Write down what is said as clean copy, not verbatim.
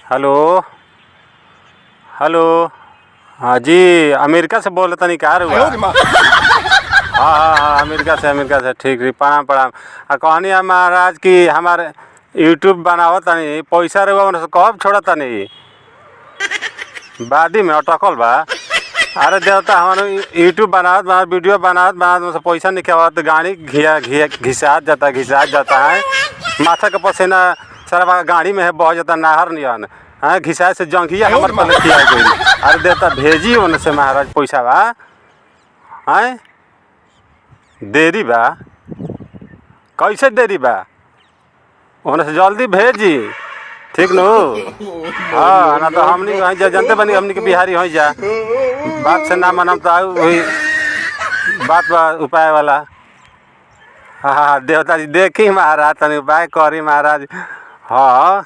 Hello hello. हाँ जी, America से बोल तनी का हुआ। हाँ हाँ हाँ, अमेरिका से ठीक रही। प्रणाम प्रणाम। कहनी है महाराज कि हमारे यूट्यूब बनावत तनी पैसा रहुआ उनसे कब छोड़ा तनी बादी में अटकल बा। अरे देवता हमारे यूट्यूब बनावत बनावत वीडियो बनावत उनसे पैसा नहीं आवत। गाड़ी घिसात जाता है। माथा का पसीना सारा गाड़ी में है बह जाता नहर नियन। हाँ, घिसाए से जंघिया हमारे पहले खिया गई। अरे देवता भेजी उनसे महाराज पैसा बा। हैं देरी बा, कैसे देरी बा? उनसे जल्दी भेजी, ठीक नु। हाँ ना तो हमनी जानते बनी हमनी के बिहारी हो जा। बात से ना मनम तो वही बात बा उपाय वाला। हाँ हाँ देवता जी देखी महाराज तनी उपाय करी महाराज। हाँ